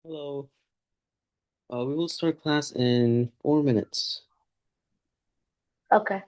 Hello. We will start class in 4 minutes. Okay.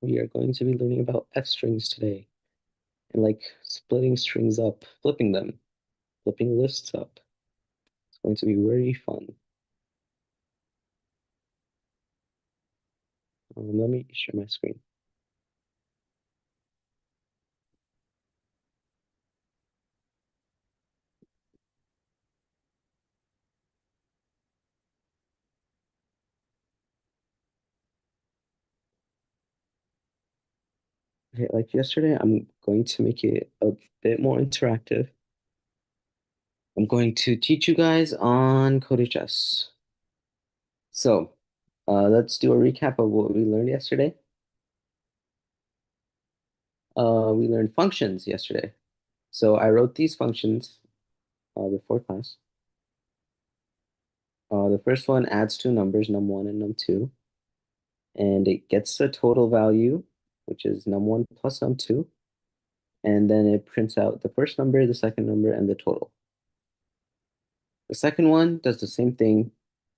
We are going to be learning about F strings today and like splitting strings up, flipping them, flipping lists up. It's going to be very fun. Let me share my screen. Okay, like yesterday, I'm going to make it a bit more interactive. I'm going to teach you guys on CodeHS. So, let's do a recap of what we learned yesterday. We learned functions yesterday. So I wrote these functions before class. The first one adds two numbers, num1 and num2, and it gets a total value, which is num1 plus num2, and then it prints out the first number, the second number, and the total. The second one does the same thing,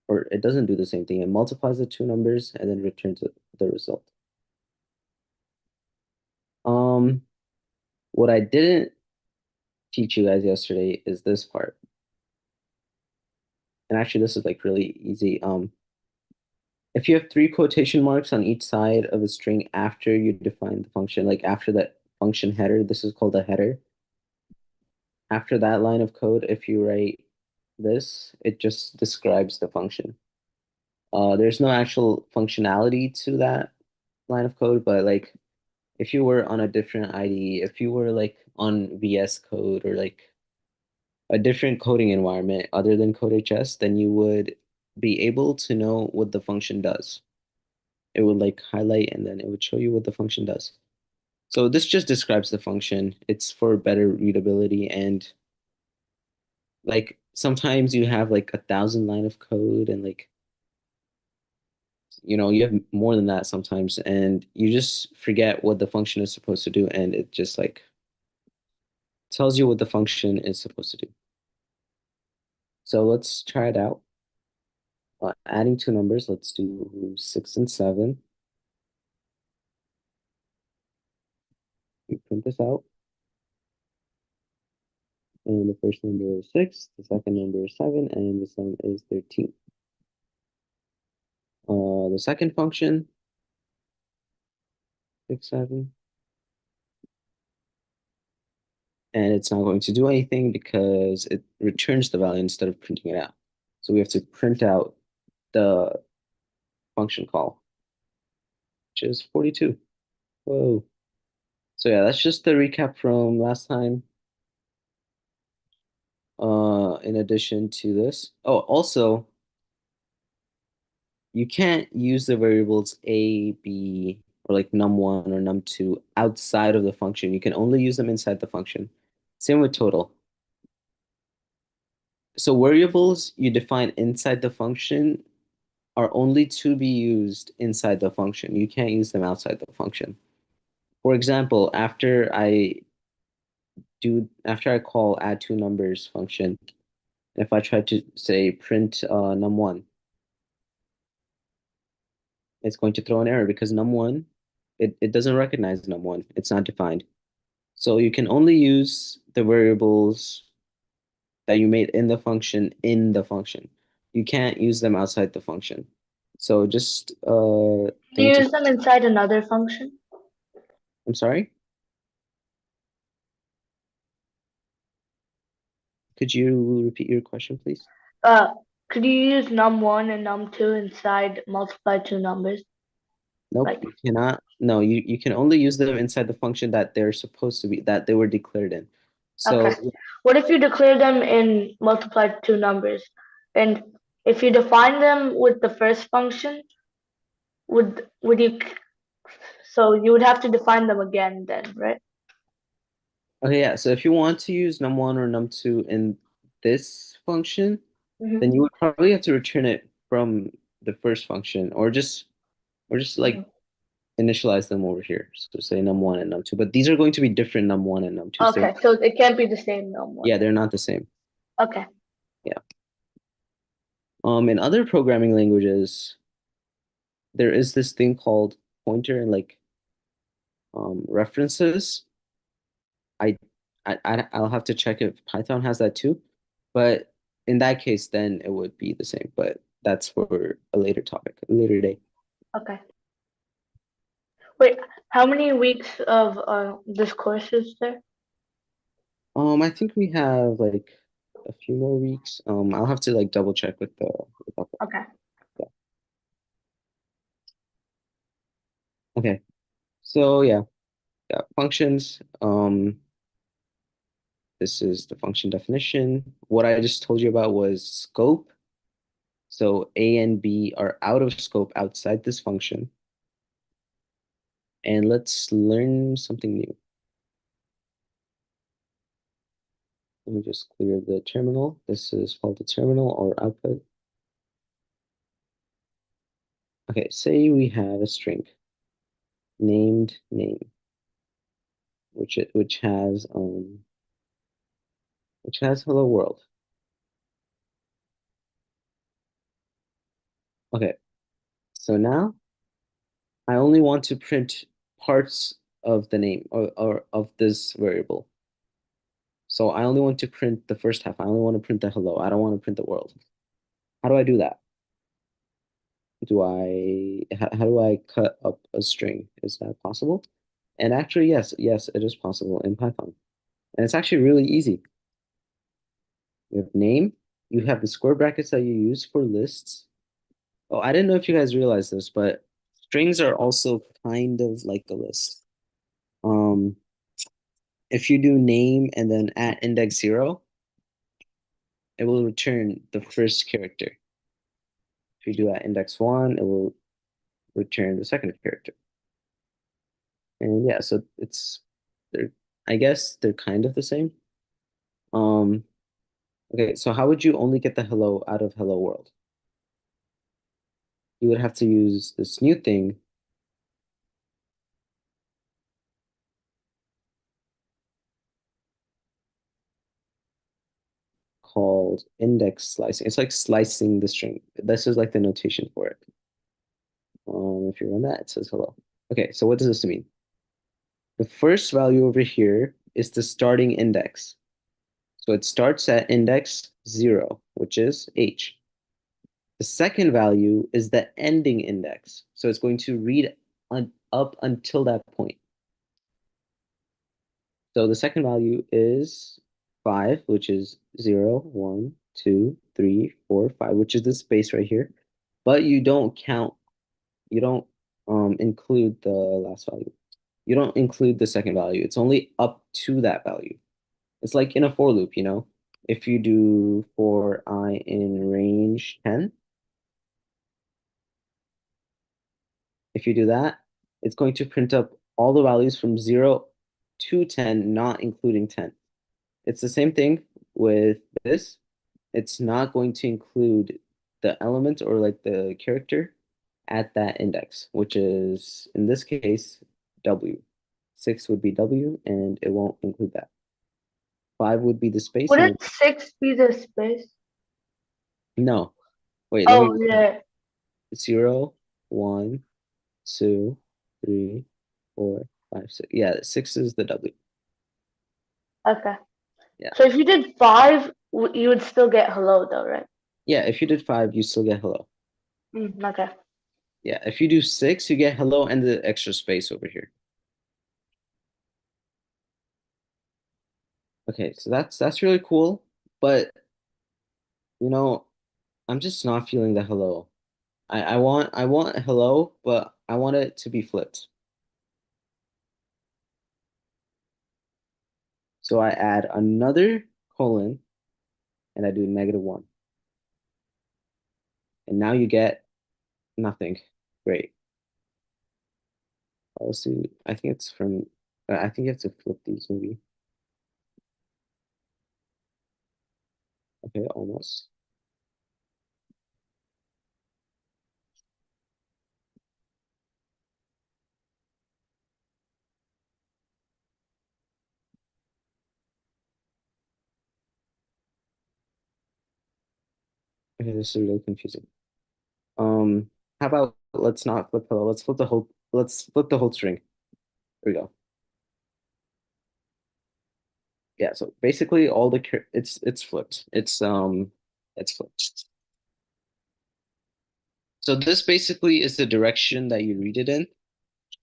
or it doesn't do the same thing. It multiplies the two numbers and then returns the result. Um, what I didn't teach you guys yesterday is this part. And actually, this is like really easy. If you have three quotation marks on each side of a string after you define the function, like after that function header, this is called a header. After that line of code, if you write this, it just describes the function. There's no actual functionality to that line of code, but like if you were on a different IDE, if you were like on VS Code or like a different coding environment other than CodeHS, then you would be able to know what the function does. It would like highlight and then it would show you what the function does. So this just describes the function. It's for better readability and like sometimes you have like 1,000 line of code and like you have more than that sometimes and you just forget what the function is supposed to do and it just like tells you what the function is supposed to do. So let's try it out. Adding two numbers, let's do 6 and 7. We print this out and the first number is 6, the second number is 7, and the sum is 13. The second function, 6, 7, and it's not going to do anything because it returns the value instead of printing it out. So we have to print out the function call, which is 42. Whoa. So yeah, that's just the recap from last time. In addition to this, oh, also, you can't use the variables a, b, or like num1 or num2 outside of the function. You can only use them inside the function. Same with total. So variables you define inside the function are only to be used inside the function. You can't use them outside the function. For example, after I call add two numbers function, if I try to say print num1, it's going to throw an error because num1 it doesn't recognize num1. It's not defined. So you can only use the variables that you made in the function. You can't use them outside the function. So just Can you thing to, use them inside another function? I'm sorry, could you repeat your question, please? Uh, could you use num1 and num2 inside multiply two numbers? Nope, Like, you cannot. No, you can only use them inside the function that they're supposed to be, that they were declared in. okay. So What if you declare them in multiply two numbers? And if you define them with the first function, would you, so you would have to define them again then, right? okay, yeah. So if you want to use num1 or num2 in this function, then Mm-hmm. you would probably have to return it from the first function, or just Mm-hmm. like initialize them over here. So say num1 and num2, but these are going to be different num1 and num2. So Okay, so it can't be the same num1. yeah, they're not the same. Okay. Yeah. In other programming languages, there is this thing called pointer and like references. I, I'll have to check if Python has that too, but in that case, then it would be the same. But that's for a later topic, a later day. Okay. Wait, how many weeks of this course is there? I think we have like a few more weeks. I'll have to like double check with the Okay. yeah. Okay. So yeah, functions. This is the function definition. What I just told you about was scope. So A and B are out of scope outside this function. And let's learn something new. Let me just clear the terminal. This is called the terminal or output. Okay, say we have a string named name, which has hello world. Okay, so now I only want to print parts of the name or of this variable. So I only want to print the first half. I only want to print the hello. I don't want to print the world. How do I do that? How do I cut up a string? Is that possible? And actually, yes, it is possible in Python. And it's actually really easy. You have name, you have the square brackets that you use for lists. Oh, I didn't know if you guys realized this, but strings are also kind of like a list. Um, if you do name and then at index 0, it will return the first character. If you do at index 1, it will return the second character. And yeah, so they're I guess they're kind of the same. Um, okay, so how would you only get the hello out of hello world? You would have to use this new thing called index slicing. It's like slicing the string. This is like the notation for it. If you run that, it says hello. Okay, so what does this mean? The first value over here is the starting index. So it starts at index 0, which is h. The second value is the ending index. So it's going to read up until that point. So the second value is 5, which is 0, 1, 2, 3, 4, 5, which is the space right here. But you don't include the last value. You don't include the second value. It's only up to that value. It's like in a for loop, you know? If you do for I in range 10, if you do that, it's going to print up all the values from 0 to 10, not including 10. It's the same thing with this. It's not going to include the element or like the character at that index, which is in this case W. 6 would be W, and it won't include that. 5 would be the space, and Wouldn't then 6 be the space? no. Wait, let me Oh, yeah. 0, 1, 2, 3, 4, 5, 6. Yeah, 6 is the W. Okay. Yeah. So if you did five, you would still get hello though, right? Yeah, if you did five, you still get hello. Okay. Yeah, if you do six, you get hello and the extra space over here. Okay, so that's really cool, but you know, I'm just not feeling the hello. I want hello, but I want it to be flipped. So I add another colon and I do -1. And now you get nothing. Great. Let's see. I think it's from I think you have to flip these maybe. Okay, almost. Okay, this is really confusing. How about let's not flip hello, let's flip the whole string. There we go. Yeah, so basically all the it's flipped. It's flipped. So this basically is the direction that you read it in.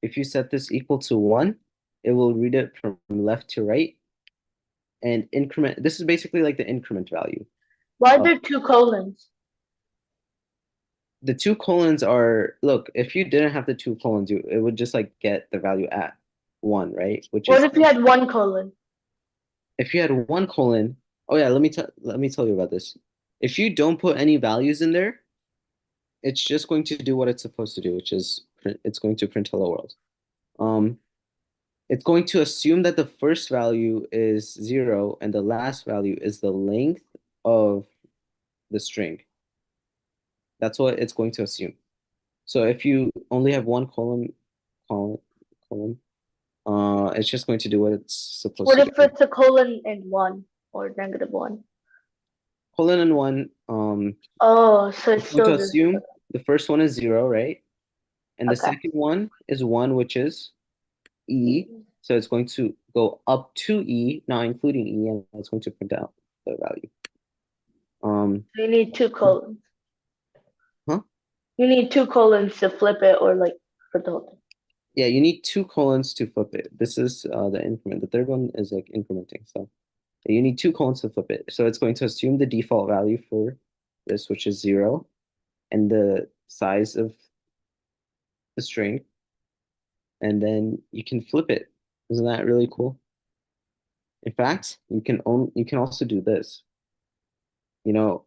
If you set this equal to 1, it will read it from left to right and increment. This is basically like the increment value. Why are Uh, there two colons? the two colons are, look, if you didn't have the two colons, it would just like get the value at 1, right? Which What is if you had one colon? if you had one colon. Oh yeah, let me tell you about this. If you don't put any values in there, it's just going to do what it's supposed to do, which is it's going to print hello world. Um, it's going to assume that the first value is 0 and the last value is the length of the string. That's what it's going to assume. So if you only have one column, column, it's just going to do what it's supposed What to if do. it's a colon and one or -1? Colon and one, Oh, so it's it's going still to just assume the first one is 0, right? And the okay. second one is 1, which is E. So it's going to go up to E, not including E, and it's going to print out the value. You need two colons. Huh? You need two colons to flip it or like for the whole thing. Yeah, you need two colons to flip it. This is the increment. The third one is like incrementing. So you need two colons to flip it. So it's going to assume the default value for this, which is 0, and the size of the string, and then you can flip it. Isn't that really cool? In fact, you can also do this. You know,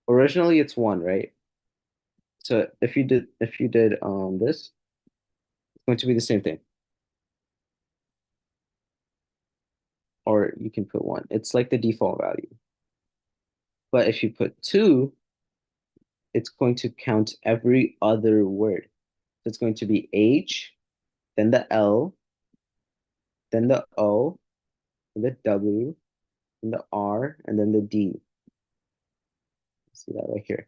originally it's 1, right? So if you did this, it's going to be the same thing. Or you can put 1. It's like the default value. But if you put 2, it's going to count every other word. So it's going to be H, then the L, then the O, then the W, then the R, and then the D. See that right here.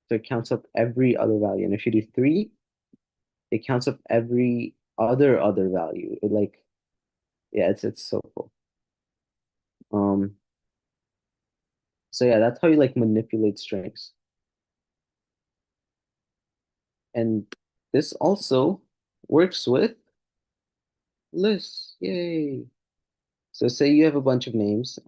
So it counts up every other value. And if you do 3, it counts up every other value. It like, yeah, it's so cool. Um, so yeah, that's how you like manipulate strings. And this also works with lists. Yay. So say you have a bunch of names,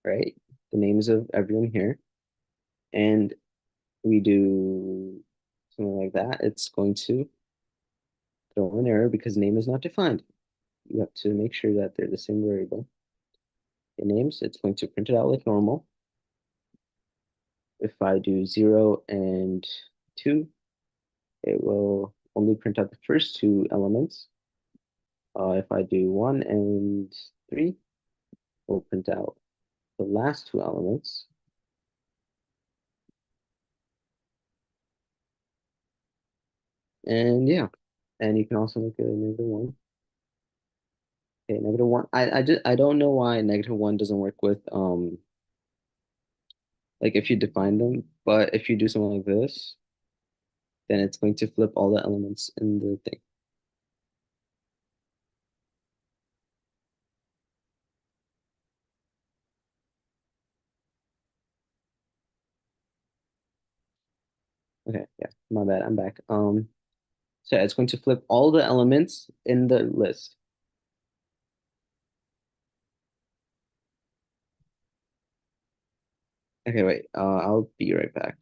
right? The names of everyone here. And we do something like that. It's going to throw an error because name is not defined. You have to make sure that they're the same variable. The names, it's going to print it out like normal. If I do 0 and 2, it will only print out the first two elements. If I do 1 and 3, we'll print out the last two elements. And yeah, and you can also make a -1. Okay, -1. I don't know why -1 doesn't work with like if you define them, but if you do something like this, then it's going to flip all the elements in the thing. Okay, yeah, my bad, I'm back. So it's going to flip all the elements in the list. Okay, wait, I'll be right back.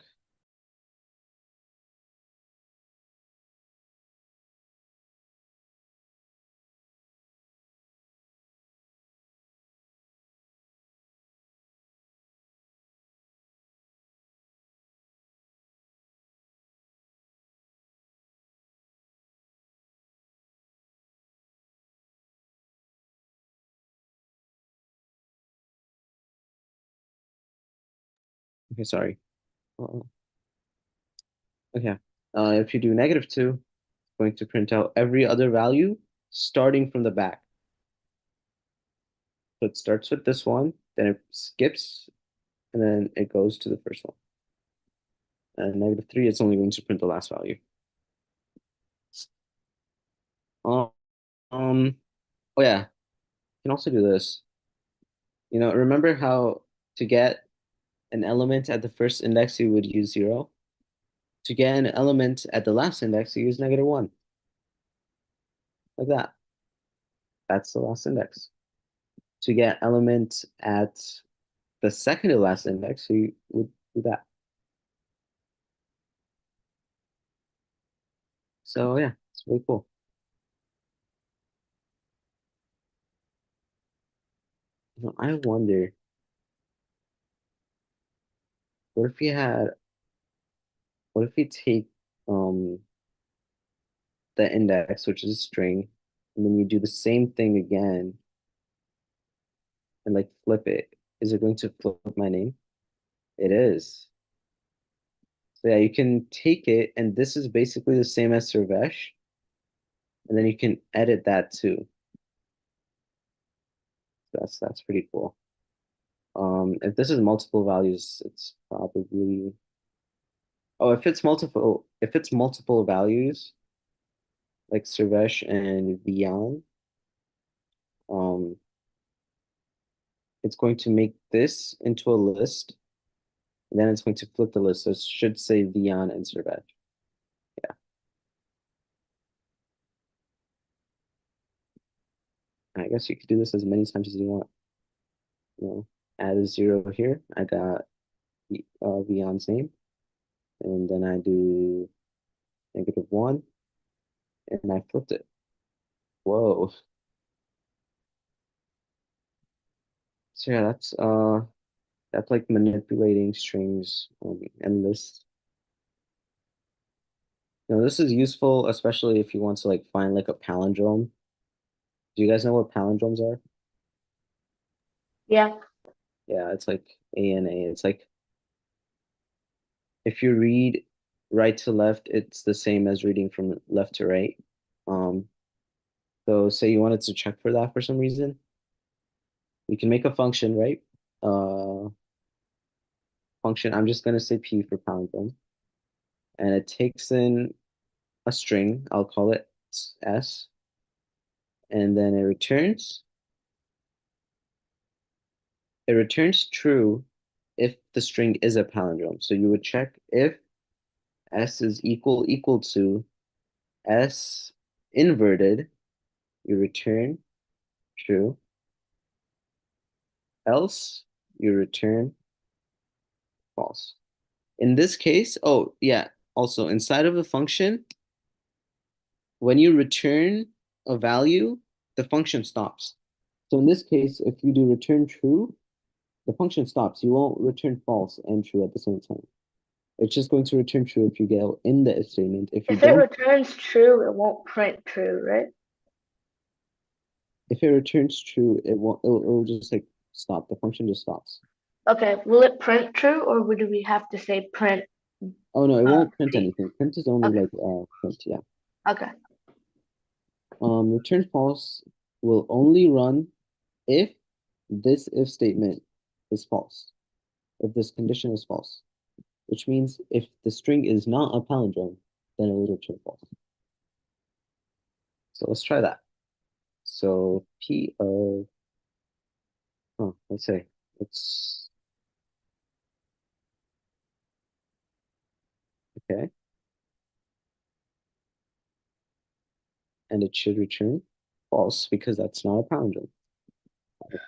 Okay, sorry. Uh, okay, if you do -2, it's going to print out every other value starting from the back. So it starts with this one, then it skips, and then it goes to the first one. And -3, it's only going to print the last value. Um, oh yeah, you can also do this. Remember how to get an element at the first index, you would use 0? To get an element at the last index, you use -1. Like that. That's the last index. To get element at the second to last index, you would do that. So yeah, it's really cool. I wonder, what if you had, what if you take um the index, which is a string, and then you do the same thing again and like flip it. Is it going to flip my name? It is. So yeah, you can take it, and this is basically the same as Servesh, and then you can edit that too. That's pretty cool. If this is multiple values, it's probably, oh, if it's multiple values, like Servesh and Vian, um, it's going to make this into a list, and then it's going to flip the list. So it should say Vian and Servesh. Yeah. I guess you could do this as many times as you want. Add a 0 here. I got Vian's name, and then I do -1, and I flipped it. Whoa. So yeah, that's like manipulating strings and lists. This is useful, especially if you want to like find like a palindrome. Do you guys know what palindromes are? Yeah. Yeah, it's like A and A. It's like if you read right to left, it's the same as reading from left to right. Um, so say you wanted to check for that for some reason, you can make a function, right? Uh, function, I'm just gonna say P for palindrome, and it takes in a string, I'll call it S, and then it returns true if the string is a palindrome. So you would check if S is equal to S inverted, you return true, else you return false. In this case, oh yeah, also inside of the function, when you return a value, the function stops. So in this case, if you do return true, the function stops. You won't return false and true at the same time. It's just going to return true if you get in the if statement. If you If it don't, returns true, it won't print true, right? if it returns true, it won't. It'll just like stop. The function just stops. Okay, will it print true or would we have to say print Oh no, it won't print P? anything. Print is only Okay, like print. Yeah. okay. Return false will only run if this if statement is false. if this condition is false, which means if the string is not a palindrome, then it will return false. So let's try that. So P of, oh, let's say, it's, okay, and it should return false because that's not a palindrome.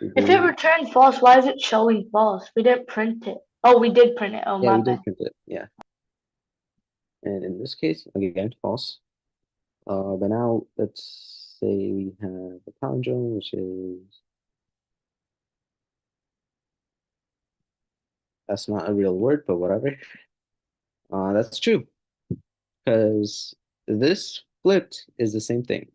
If it returned false, why is it showing false? We didn't print it. Oh, we did print it. Oh, Yeah, my we bad. did print it, yeah. And in this case, again, false. But now let's say we have a palindrome, which is, that's not a real word, but whatever. That's true because this flipped is the same thing.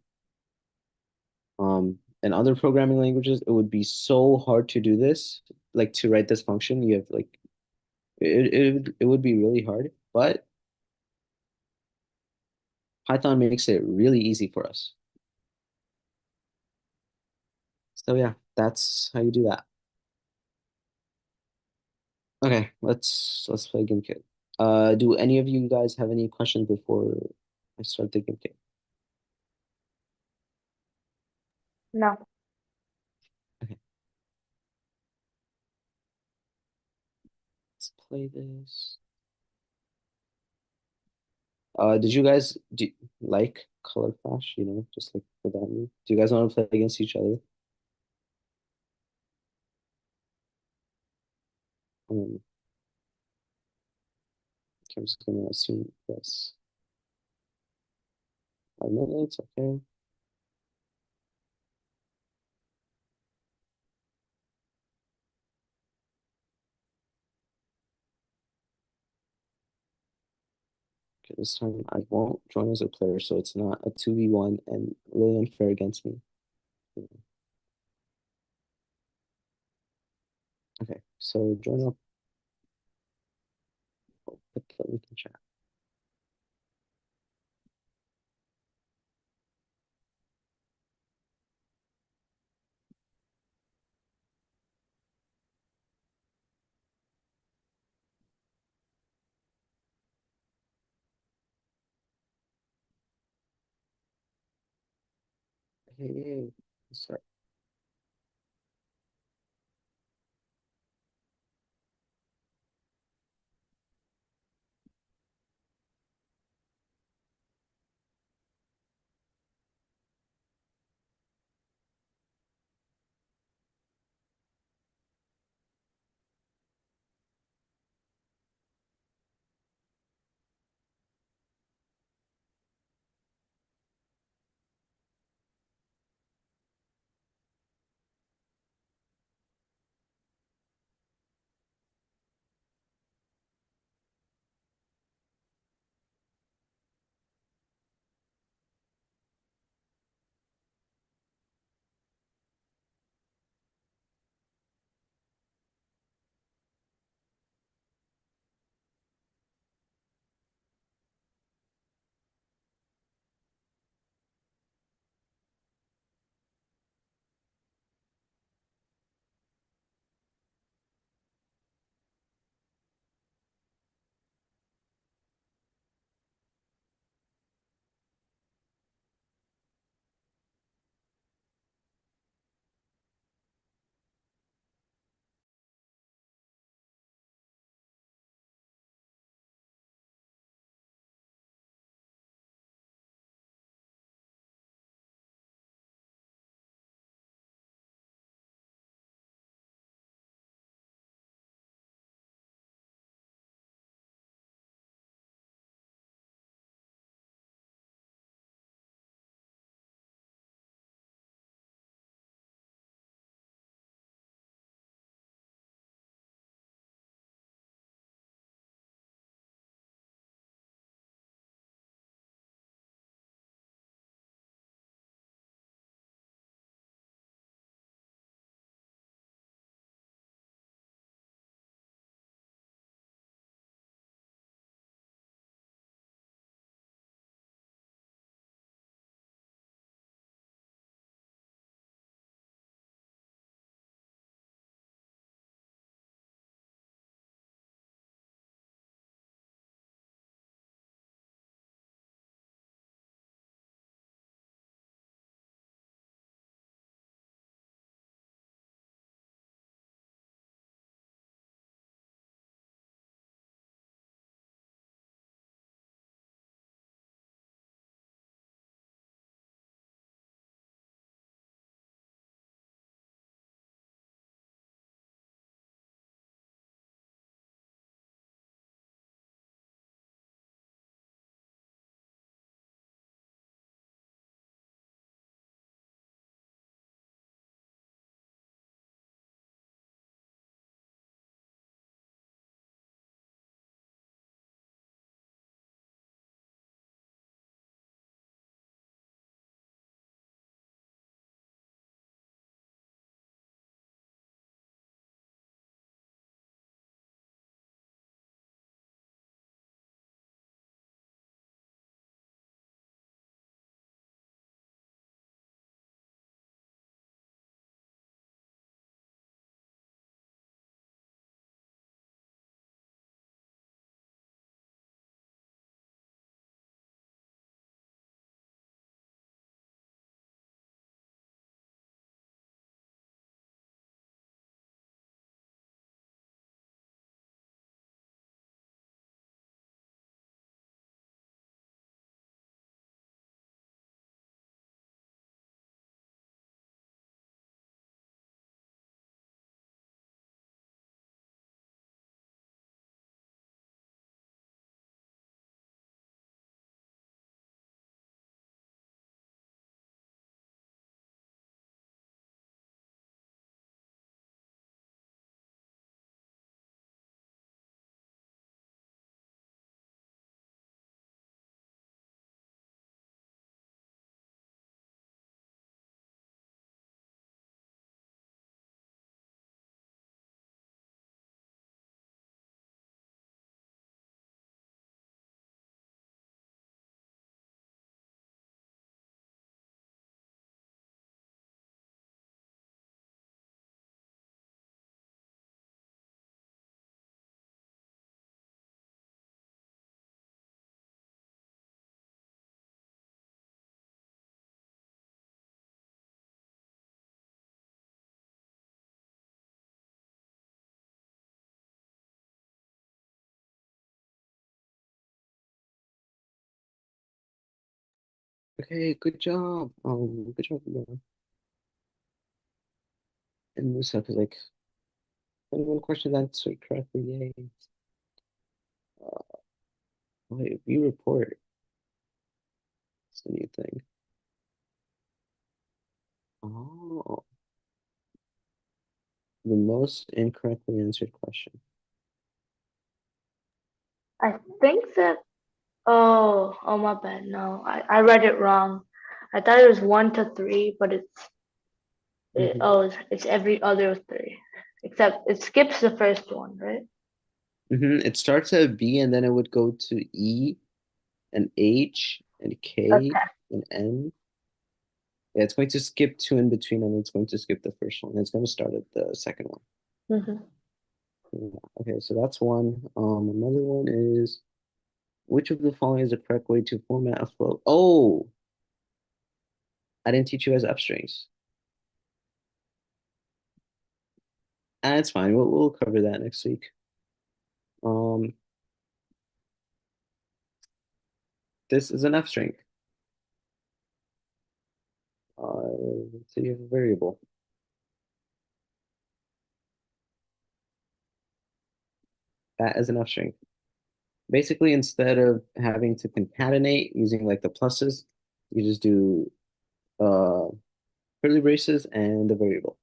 In other programming languages, it would be so hard to do this, like to write this function. You have like it would be really hard, but Python makes it really easy for us. So yeah, that's how you do that. Okay, let's play GameKit. Do any of you guys have any questions before I start the GameKit? No. Okay, let's play this. Did you guys like Color Flash? You know, just like without me. Do you guys want to play against each other? Um, I'm just gonna assume yes. 5 minutes, okay. Okay, this time I won't join as a player, so it's not a 2v1 and really unfair against me. Okay, so join up. Put the link in chat. Hey, sorry. Okay, good job. Good job, Leah. And Musa, because like 21 questions answered correctly. Yay. Uh, wait, view report. It's the new thing. Oh, the most incorrectly answered question. I think that. Oh, my bad. No, I read it wrong. I thought it was 1 to 3, but Hmm it's every other three, except it skips the first one, right? It starts at B and then it would go to E and H and K Okay. and N. Yeah, it's going to skip two in between and it's going to skip the first one. It's going to start at the second one. Hmm. Yeah. Okay, so that's one. Another one is which of the following is the correct way to format a float? Oh, I didn't teach you guys F strings. Ah, it's fine. We'll cover that next week. Um, this is an F string. So you have a variable. That is an F string. Basically, instead of having to concatenate using like the pluses, you just do uh curly braces and the variable.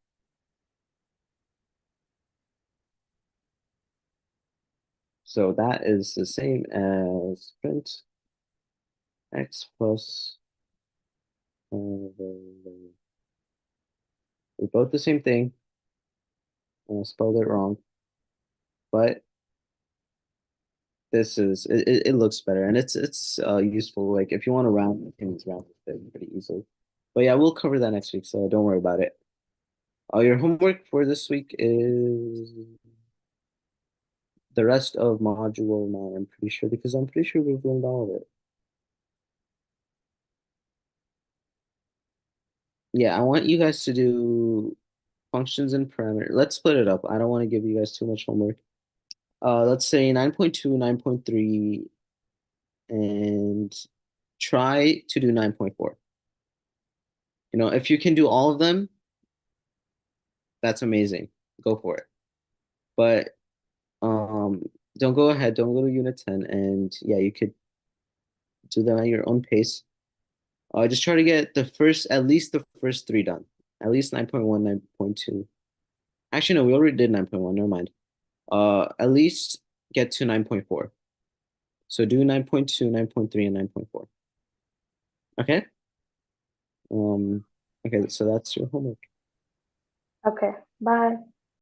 So that is the same as print x plus we're both the same thing. I spelled it wrong, but this is it looks better and it's useful. Like if you want to round things round it pretty easily. But yeah, we'll cover that next week, so don't worry about it. Your homework for this week is the rest of module 9, I'm pretty sure, because I'm pretty sure we've learned all of it. Yeah, I want you guys to do functions and parameter. Let's split it up. I don't want to give you guys too much homework. Let's say 9.2, 9.3, and try to do 9.4. If you can do all of them, that's amazing. Go for it. But um, don't go ahead. Don't go to unit 10. And yeah, you could do them at your own pace. Just try to get at least the first three done. At least 9.1, 9.2. Actually, no, we already did 9.1. Never mind. At least get to 9.4. So do 9.2, 9.3, and 9.4. Okay? Um, okay, so that's your homework. Okay. Bye.